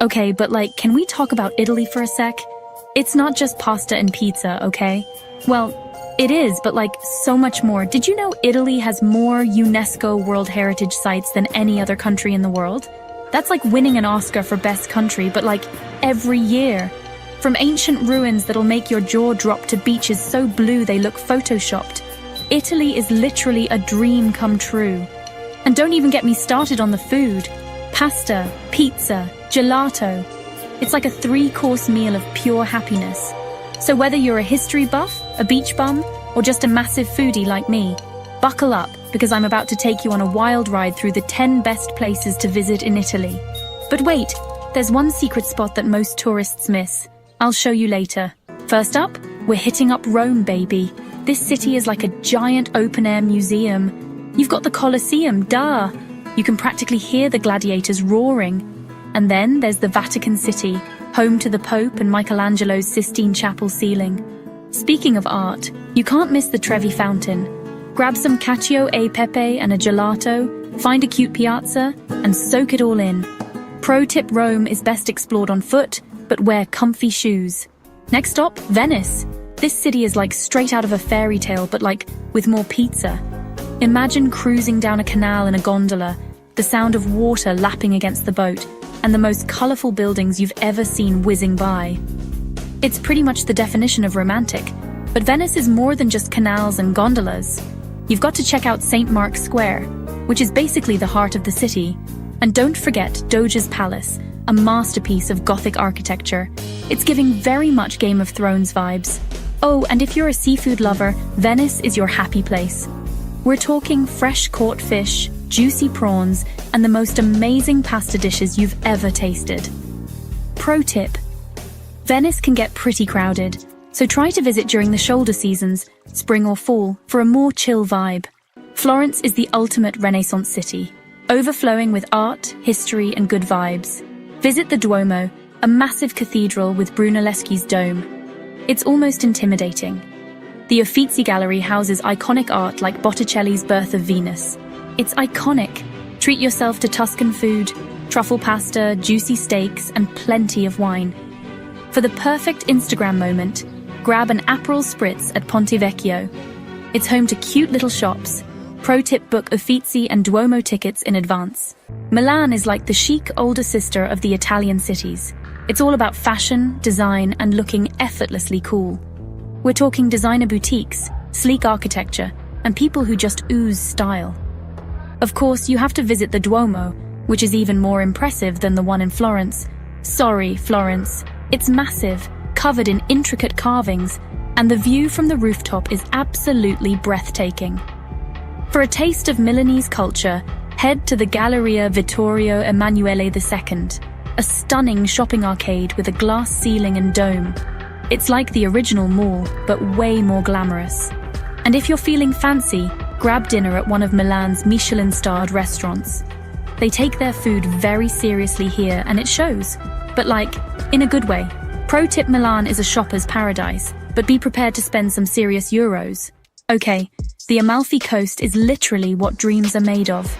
Okay, but can we talk about Italy for a sec? It's not just pasta and pizza, okay? Well, it is, but so much more. Did you know Italy has more UNESCO World Heritage Sites than any other country in the world? That's like winning an Oscar for best country, but every year. From ancient ruins that'll make your jaw drop to beaches so blue they look photoshopped. Italy is literally a dream come true. And don't even get me started on the food. Pasta, pizza, gelato. It's like a 3-course meal of pure happiness. So whether you're a history buff, a beach bum, or just a massive foodie like me, buckle up because I'm about to take you on a wild ride through the 10 best places to visit in Italy. But wait, there's one secret spot that most tourists miss. I'll show you later. First up, we're hitting up Rome, baby. This city is like a giant open-air museum. You've got the Colosseum, duh! You can practically hear the gladiators roaring. And then there's the Vatican City, home to the Pope and Michelangelo's Sistine Chapel ceiling. Speaking of art, you can't miss the Trevi Fountain. Grab some cacio e pepe and a gelato, find a cute piazza, and soak it all in. Pro tip: Rome is best explored on foot, but wear comfy shoes. Next stop, Venice. This city is straight out of a fairy tale, but with more pizza. Imagine cruising down a canal in a gondola, the sound of water lapping against the boat, and the most colourful buildings you've ever seen whizzing by. It's pretty much the definition of romantic, but Venice is more than just canals and gondolas. You've got to check out St. Mark's Square, which is basically the heart of the city. And don't forget Doge's Palace, a masterpiece of Gothic architecture. It's giving very much Game of Thrones vibes. Oh, and if you're a seafood lover, Venice is your happy place. We're talking fresh caught fish, juicy prawns, and the most amazing pasta dishes you've ever tasted. Pro tip: Venice can get pretty crowded, so try to visit during the shoulder seasons, spring or fall, for a more chill vibe. Florence is the ultimate Renaissance city, overflowing with art, history, and good vibes. Visit the Duomo, a massive cathedral with Brunelleschi's dome. It's almost intimidating. The Uffizi gallery houses iconic art like Botticelli's Birth of Venus. It's iconic. Treat yourself to Tuscan food, truffle pasta, juicy steaks, and plenty of wine. For the perfect Instagram moment, grab an Aperol Spritz at Ponte Vecchio. It's home to cute little shops. Pro tip: book Uffizi and Duomo tickets in advance. Milan is like the chic older sister of the Italian cities. It's all about fashion, design, and looking effortlessly cool. We're talking designer boutiques, sleek architecture, and people who just ooze style. Of course, you have to visit the Duomo, which is even more impressive than the one in Florence. Sorry, Florence. It's massive, covered in intricate carvings, and the view from the rooftop is absolutely breathtaking. For a taste of Milanese culture, head to the Galleria Vittorio Emanuele II, a stunning shopping arcade with a glass ceiling and dome. It's like the original mall, but way more glamorous. And if you're feeling fancy, grab dinner at one of Milan's Michelin-starred restaurants. They take their food very seriously here, and it shows, but in a good way. Pro tip: Milan is a shopper's paradise, but be prepared to spend some serious euros. Okay, the Amalfi Coast is literally what dreams are made of.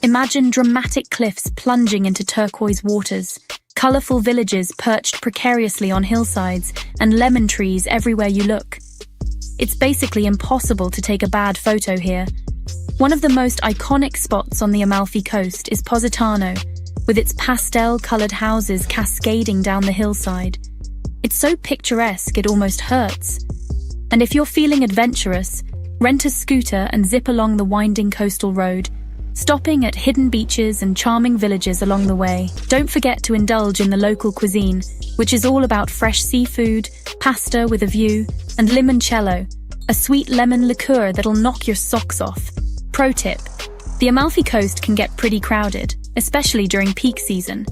Imagine dramatic cliffs plunging into turquoise waters, colourful villages perched precariously on hillsides, and lemon trees everywhere you look. It's basically impossible to take a bad photo here. One of the most iconic spots on the Amalfi Coast is Positano, with its pastel-coloured houses cascading down the hillside. It's so picturesque it almost hurts. And if you're feeling adventurous, rent a scooter and zip along the winding coastal road, stopping at hidden beaches and charming villages along the way. Don't forget to indulge in the local cuisine, which is all about fresh seafood, pasta with a view, and limoncello, a sweet lemon liqueur that'll knock your socks off. Pro tip: the Amalfi Coast can get pretty crowded, especially during peak season.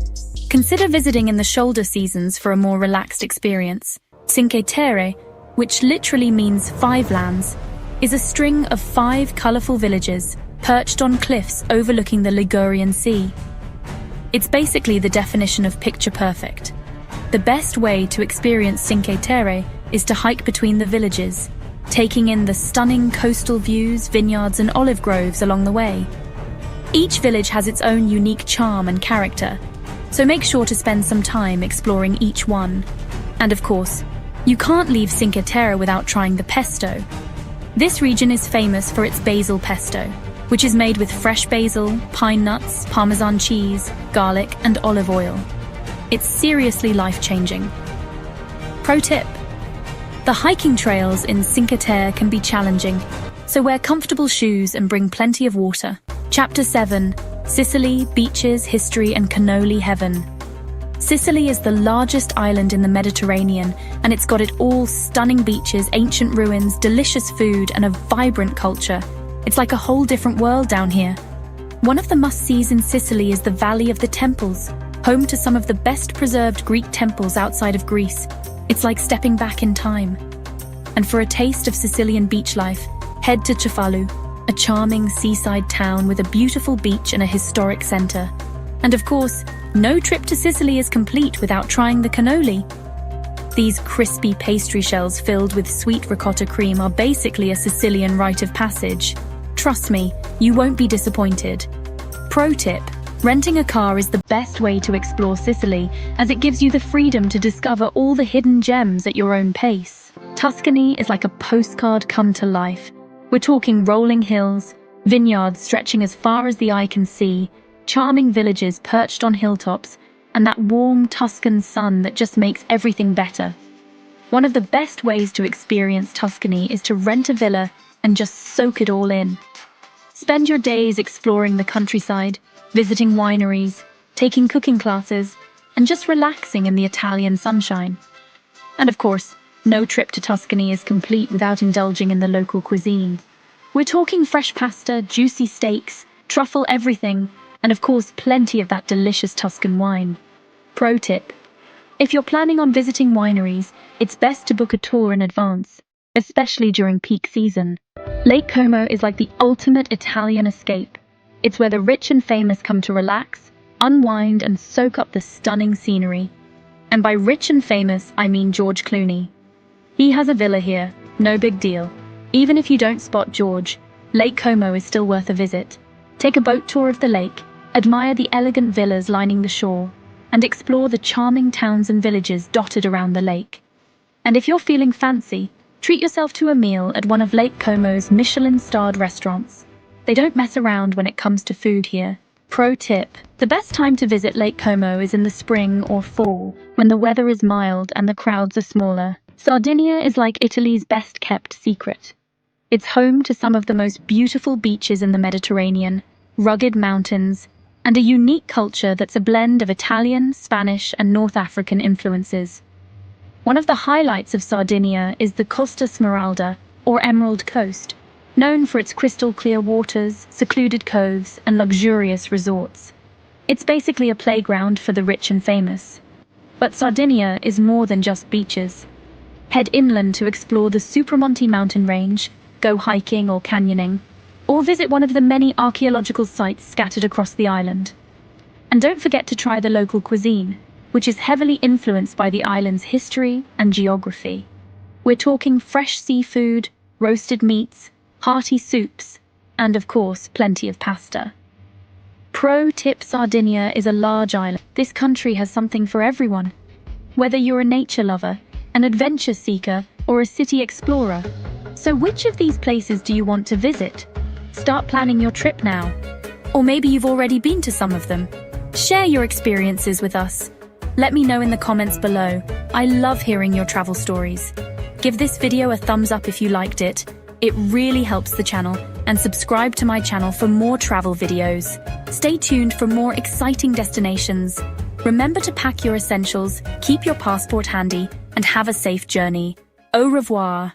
Consider visiting in the shoulder seasons for a more relaxed experience. Cinque Terre, which literally means 5 lands, is a string of 5 colourful villages perched on cliffs overlooking the Ligurian Sea. It's basically the definition of picture perfect. The best way to experience Cinque Terre is to hike between the villages, taking in the stunning coastal views, vineyards, and olive groves along the way. Each village has its own unique charm and character, so make sure to spend some time exploring each one. And of course, you can't leave Cinque Terre without trying the pesto. This region is famous for its basil pesto, which is made with fresh basil, pine nuts, Parmesan cheese, garlic, and olive oil. It's seriously life-changing. Pro tip: the hiking trails in Cinque Terre can be challenging, so wear comfortable shoes and bring plenty of water. Chapter 7: Sicily, Beaches, History, and Cannoli Heaven. Sicily is the largest island in the Mediterranean, and it's got it all: stunning beaches, ancient ruins, delicious food, and a vibrant culture. It's like a whole different world down here. One of the must-sees in Sicily is the Valley of the Temples, home to some of the best preserved Greek temples outside of Greece. It's like stepping back in time. And for a taste of Sicilian beach life, head to Cefalù, a charming seaside town with a beautiful beach and a historic center. And of course, no trip to Sicily is complete without trying the cannoli. These crispy pastry shells filled with sweet ricotta cream are basically a Sicilian rite of passage. Trust me, you won't be disappointed. Pro tip: renting a car is the best way to explore Sicily, as it gives you the freedom to discover all the hidden gems at your own pace. Tuscany is like a postcard come to life. We're talking rolling hills, vineyards stretching as far as the eye can see, charming villages perched on hilltops, and that warm Tuscan sun that just makes everything better. One of the best ways to experience Tuscany is to rent a villa and just soak it all in. Spend your days exploring the countryside, visiting wineries, taking cooking classes, and just relaxing in the Italian sunshine. And of course, no trip to Tuscany is complete without indulging in the local cuisine. We're talking fresh pasta, juicy steaks, truffle everything, and of course plenty of that delicious Tuscan wine. Pro tip: if you're planning on visiting wineries, it's best to book a tour in advance, especially during peak season. Lake Como is like the ultimate Italian escape. It's where the rich and famous come to relax, unwind, and soak up the stunning scenery. And by rich and famous, I mean George Clooney. He has a villa here, no big deal. Even if you don't spot George, Lake Como is still worth a visit. Take a boat tour of the lake, admire the elegant villas lining the shore, and explore the charming towns and villages dotted around the lake. And if you're feeling fancy, treat yourself to a meal at one of Lake Como's Michelin-starred restaurants. They don't mess around when it comes to food here. Pro tip: the best time to visit Lake Como is in the spring or fall, when the weather is mild and the crowds are smaller. Sardinia is like Italy's best-kept secret. It's home to some of the most beautiful beaches in the Mediterranean, rugged mountains, and a unique culture that's a blend of Italian, Spanish, and North African influences. One of the highlights of Sardinia is the Costa Smeralda, or Emerald Coast, known for its crystal-clear waters, secluded coves, and luxurious resorts. It's basically a playground for the rich and famous. But Sardinia is more than just beaches. Head inland to explore the Supramonte mountain range, go hiking or canyoning, or visit one of the many archaeological sites scattered across the island. And don't forget to try the local cuisine, which is heavily influenced by the island's history and geography. We're talking fresh seafood, roasted meats, hearty soups, and of course, plenty of pasta. Pro tip: Sardinia is a large island. This country has something for everyone. Whether you're a nature lover, an adventure seeker, or a city explorer. So which of these places do you want to visit? Start planning your trip now. Or maybe you've already been to some of them. Share your experiences with us. Let me know in the comments below. I love hearing your travel stories. Give this video a thumbs up if you liked it. It really helps the channel, and subscribe to my channel for more travel videos. Stay tuned for more exciting destinations. Remember to pack your essentials, keep your passport handy, and have a safe journey. Au revoir.